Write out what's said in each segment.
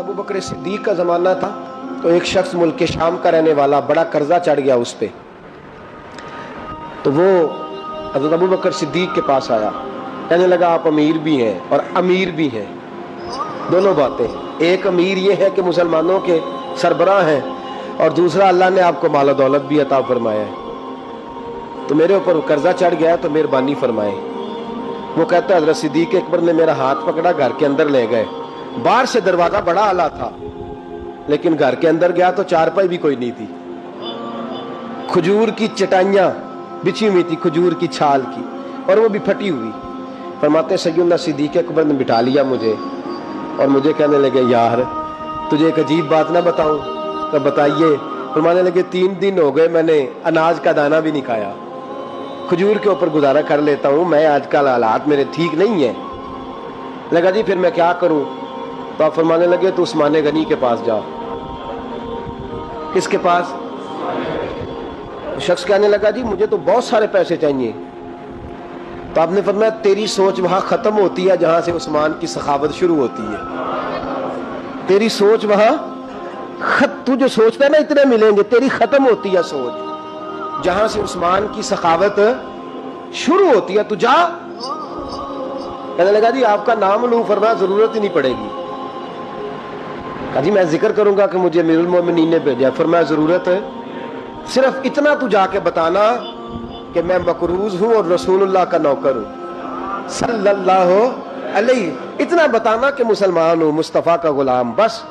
अबू बकर सिद्दीक का ज़माना था तो एक शख्स मुल्क शाम का रहने वाला, बड़ा कर्जा चढ़ गया उस पर, तो वो हज़रत अबू बकर सिद्दीक के पास आया, कहने लगा आप अमीर भी हैं और अमीर भी हैं, दोनों बातें। एक अमीर ये है कि मुसलमानों के सरबराह हैं, और दूसरा अल्लाह ने आपको माल दौलत भी अता फरमाया है, तो मेरे ऊपर कर्जा चढ़ गया तो मेहरबानी फरमाए। वो कहता है हज़रत सिद्दीक अकबर ने मेरा हाथ पकड़ा, घर के अंदर ले गए। बाहर से दरवाजा बड़ा आला था, लेकिन घर के अंदर गया तो चारपाई भी कोई नहीं थी, खजूर की चटाइयाँ बिछी हुई थी, खजूर की छाल की, और वो भी फटी हुई। फरमाते सैयदना सिद्दीक अकबर ने बिठा लिया मुझे, और मुझे कहने लगे यार तुझे एक अजीब बात ना बताऊं? तो बताइए। फरमाने लगे 3 दिन हो गए मैंने अनाज का दाना भी नहीं खाया, खजूर के ऊपर गुजारा कर लेता हूँ मैं, आजकल हालात मेरे ठीक नहीं है। लगा जी फिर मैं क्या करूँ? तो आप फरमाने लगे तो उस्मान गनी के पास जाओ। किसके पास? शख्स कहने लगा जी मुझे तो बहुत सारे पैसे चाहिए। तो आपने फरमाया तेरी सोच वहां खत्म होती है जहां से उस्मान की सखावत शुरू होती है। तेरी सोच वहां तू जो सोचता है ना इतने मिलेंगे, तेरी खत्म होती है सोच जहां से उस्मान की सखावत शुरू होती है। तू जा। कहने लगा जी आपका नाम लूं? फरमाया जरूरत ही नहीं पड़ेगी। कहा जी मैं जिक्र करूंगा कि मुझे अमीरुल मोमिनीन ने भेजा। फरमाया जरूरत है, सिर्फ इतना तू जाके बताना कि मैं मकरूज हूं और रसूलुल्लाह का नौकर हूं सल्लल्लाहु अलैहि। इतना बताना कि मुसलमान हूं, मुस्तफ़ा का गुलाम, बस,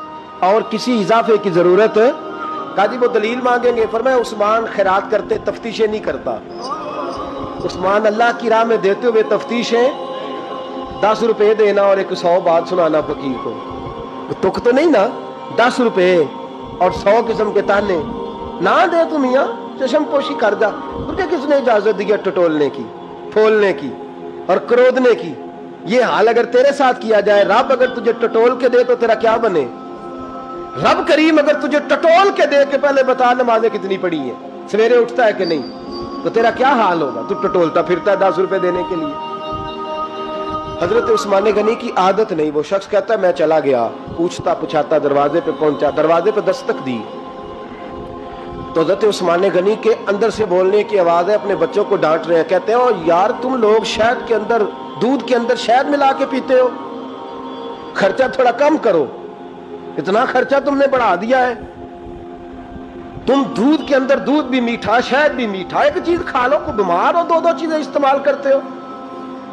और किसी इजाफे की जरूरत। कहा जी वो दलील मांगेंगे। फरमाया उस्मान खैरात करते तफ्तीशें नहीं करता, उस्मान अल्लाह की राह में देते हुए तफ्तीशें 10 रुपए देना और एक 100 बात सुनाना फकीर को, तुक तो नहीं ना? 10 रुपए और 100 किस्म के ताने ना दे तुम मियां, चशम पोशी कर जा। तुझे किसने इजाजत दी है टटोलने की, फोलने की और क्रोधने की? ये हाल अगर तेरे साथ किया जाए, रब अगर तुझे टटोल के दे तो तेरा क्या बने? रब करीम अगर तुझे टटोल के दे के पहले बता नमाजें कितनी पड़ी है, सवेरे उठता है कि नहीं, तो तेरा क्या हाल होगा? तू टटोलता फिरता है 10 रुपए देने के लिए। हजरत उस्मान गनी की आदत नहीं। वो शख्स कहता है मैं चला गया, पूछता पुछाता दरवाजे पे पहुंचा, दरवाजे पे दस्तक दी तो हजरत उस्मान गनी के अंदर से बोलने की आवाज है, अपने बच्चों को डांट रहे हैं। कहते हैं ओ यार तुम लोग शहद के अंदर, दूध के अंदर शहद मिला के पीते हो, खर्चा थोड़ा कम करो, इतना खर्चा तुमने बढ़ा दिया है। तुम दूध के अंदर दूध भी मीठा, शहद भी मीठा, एक चीज खा लो को बीमार हो, 2-2 चीजें इस्तेमाल करते हो।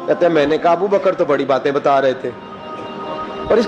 कहते हैं मैंने कहा अबू बकर तो बड़ी बातें बता रहे थे, और इसकी